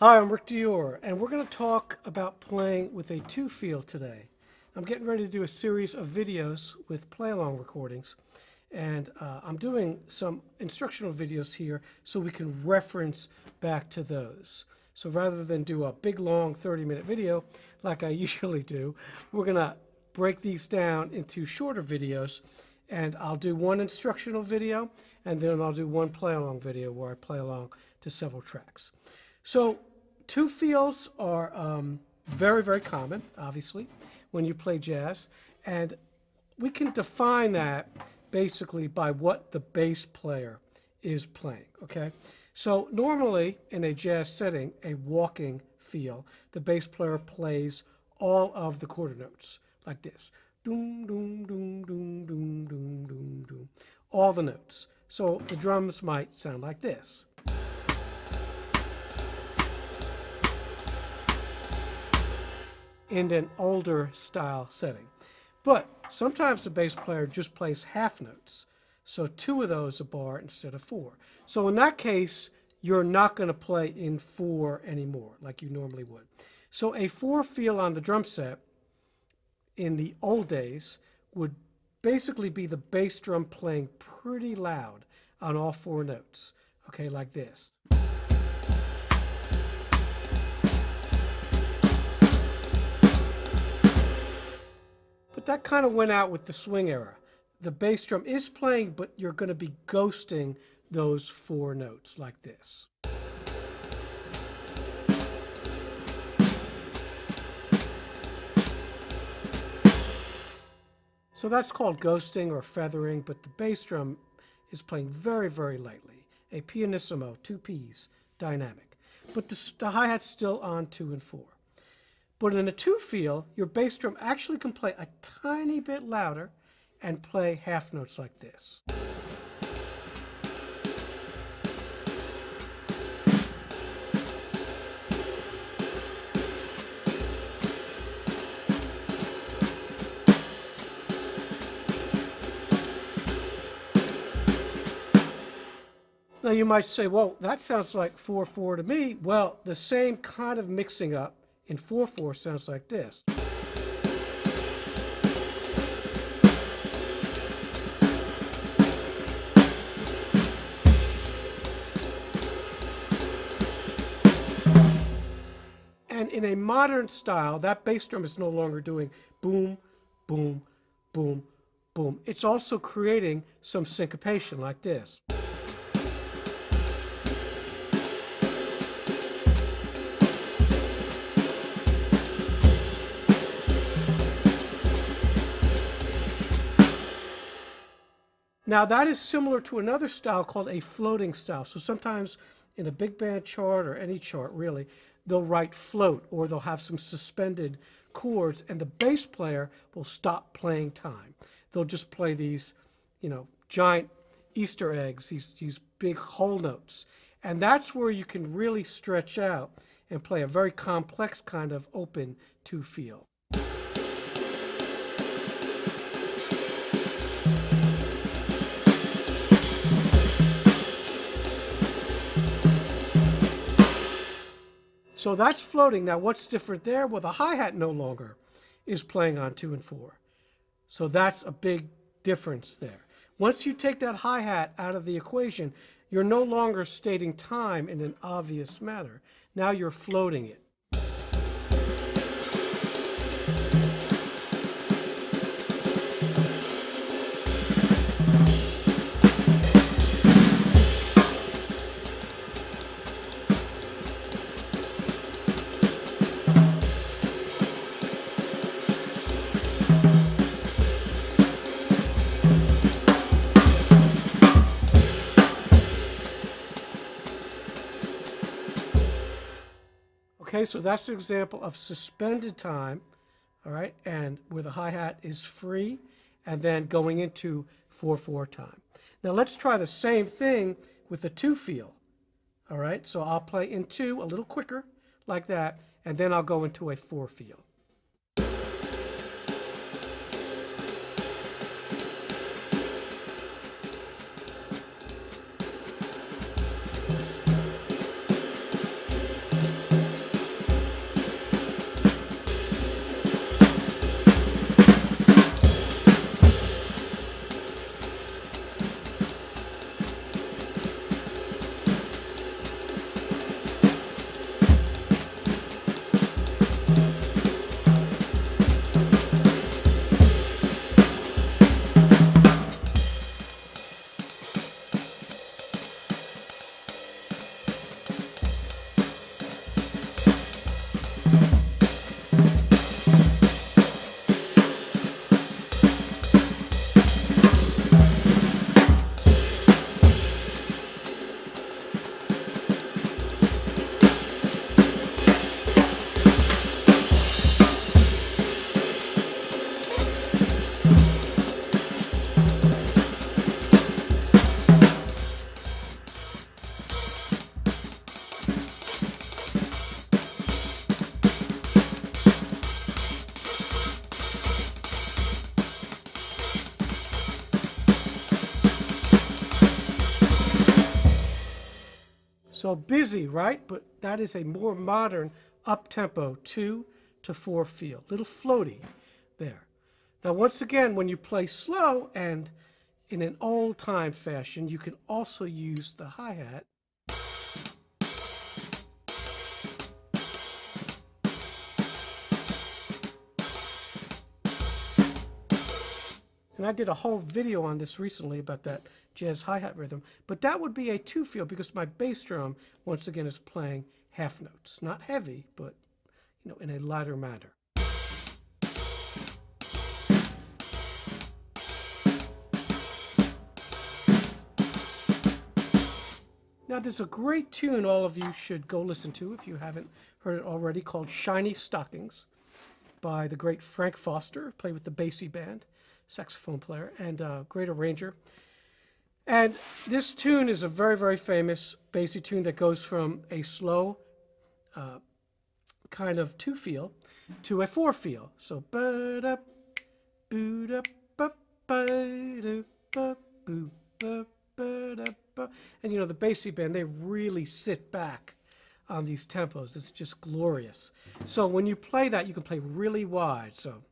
Hi, I'm Rick Dior, and we're going to talk about playing with a two-feel today. I'm getting ready to do a series of videos with play-along recordings, and I'm doing some instructional videos here so we can reference back to those. So rather than do a big, long 30-minute video like I usually do, we're going to break these down into shorter videos, and I'll do one instructional video, and then I'll do one play-along video where I play along to several tracks. So two feels are very, very common, obviously, when you play jazz. And we can define that basically by what the bass player is playing, okay? So normally in a jazz setting, a walking feel, the bass player plays all of the quarter notes like this. Doom, doom, doom, doom, doom, doom, doom, doom. All the notes. So the drums might sound like this. In an older style setting. But sometimes the bass player just plays half notes. So two of those a bar instead of four. So in that case, you're not going to play in four anymore like you normally would. So a four feel on the drum set in the old days would basically be the bass drum playing pretty loud on all four notes. Okay, like this. But that kind of went out with the swing era. The bass drum is playing, but you're going to be ghosting those four notes like this. So that's called ghosting or feathering, but the bass drum is playing very, very lightly. A pianissimo, two Ps, dynamic. But the hi-hat's still on 2 and 4. But in a two feel, your bass drum actually can play a tiny bit louder and play half notes like this. Now you might say, well, that sounds like 4/4 to me. Well, the same kind of mixing up in 4/4 sounds like this. And in a modern style, that bass drum is no longer doing boom, boom, boom, boom. It's also creating some syncopation like this. Now that is similar to another style called a floating style. So sometimes in a big band chart or any chart really, they'll write float or they'll have some suspended chords and the bass player will stop playing time. They'll just play these, giant Easter eggs, these big whole notes. And that's where you can really stretch out and play a very complex kind of open two feel. So that's floating. Now what's different there? Well, the hi-hat no longer is playing on 2 and 4. So that's a big difference there. Once you take that hi-hat out of the equation, you're no longer stating time in an obvious manner. Now you're floating it. Okay, so that's an example of suspended time, all right, and where the hi-hat is free and then going into 4/4 time. Now let's try the same thing with the two feel, all right? So I'll play in 2 a little quicker like that, and then I'll go into a 4 feel. So busy, right? But that is a more modern up-tempo 2 to 4 feel. Little floaty there. Now once again, when you play slow and in an old-time fashion, you can also use the hi-hat. And I did a whole video on this recently about that jazz hi-hat rhythm, but that would be a 2 feel because my bass drum, once again, is playing half notes. Not heavy, but in a lighter manner. Now there's a great tune all of you should go listen to if you haven't heard it already, called Shiny Stockings by the great Frank Foster, played with the Basie Band, saxophone player and great arranger. And this tune is a very, very famous Basie tune that goes from a slow kind of 2 feel to a 4 feel. So ba-da, boo-da, ba-ba-da, ba-boo, ba-ba-da, ba. And the Basie Band, they really sit back on these tempos. It's just glorious. So when you play that, you can play really wide. So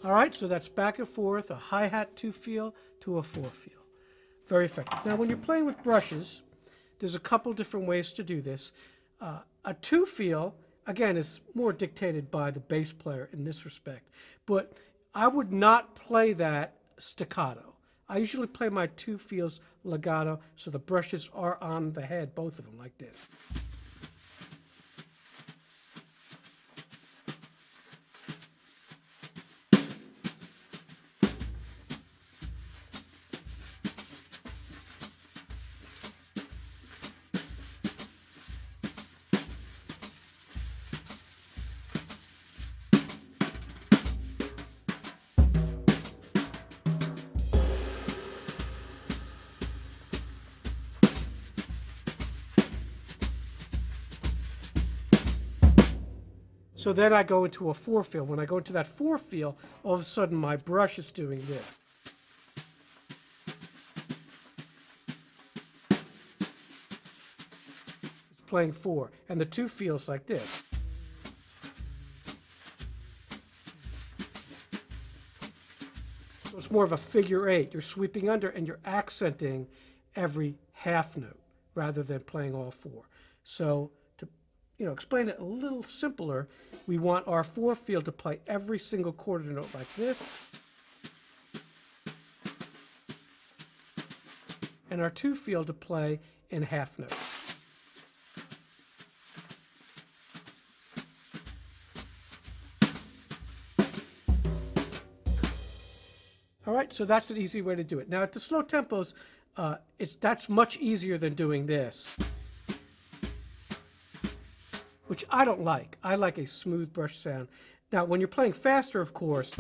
all right, so that's back and forth, a hi-hat 2 feel to a 4 feel. Very effective. Now, when you're playing with brushes, there's a couple different ways to do this. A 2 feel, again, is more dictated by the bass player in this respect, but I would not play that staccato. I usually play my 2 feels legato, so the brushes are on the head, both of them, like this. So then I go into a 4 feel. When I go into that 4 feel, all of a sudden my brush is doing this. It's playing 4. And the 2 feels like this. So it's more of a figure 8. You're sweeping under and you're accenting every half note rather than playing all 4. So explain it a little simpler, we want our 4 feel to play every single quarter note like this, and our 2 feel to play in half notes. All right, so that's an easy way to do it. Now at the slow tempos, that's much easier than doing this, which I don't like. I like a smooth brush sound. Now, when you're playing faster, of course,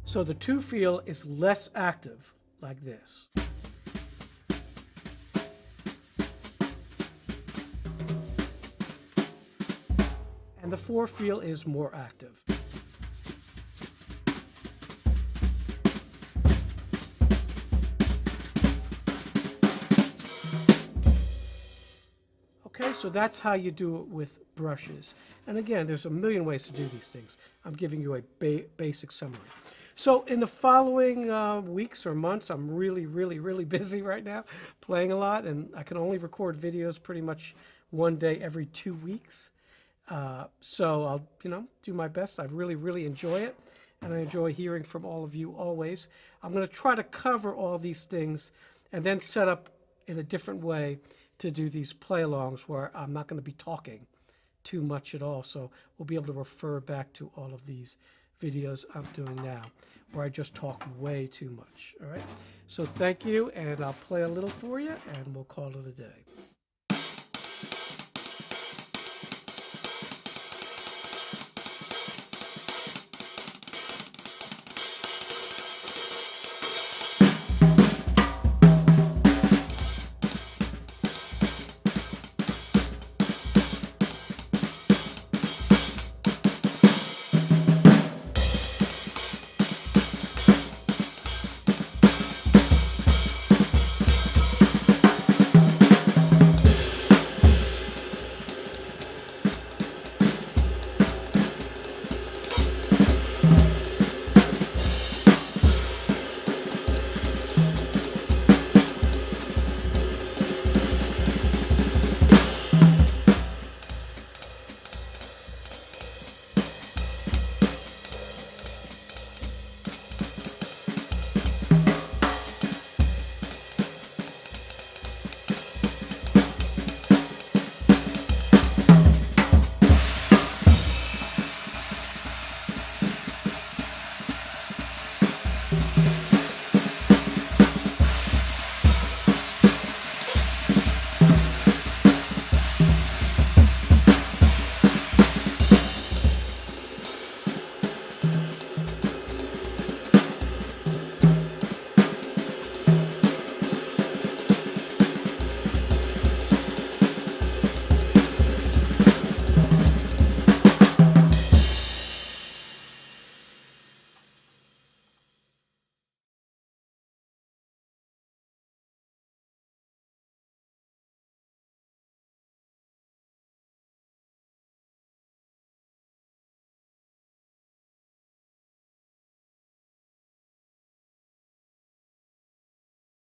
so the 2 feel is less active, like this. And the 4 feel is more active. Okay, so that's how you do it with brushes. And again, there's a million ways to do these things. I'm giving you a basic summary. So in the following weeks or months, I'm really busy right now, playing a lot, and I can only record videos pretty much one day every 2 weeks. So I'll, do my best. I really enjoy it, and I enjoy hearing from all of you always. I'm going to try to cover all these things and then set up in a different way to do these play-alongs where I'm not going to be talking too much at all. So we'll be able to refer back to all of these videos I'm doing now where I just talk way too much. All right. So thank you, and I'll play a little for you, and we'll call it a day.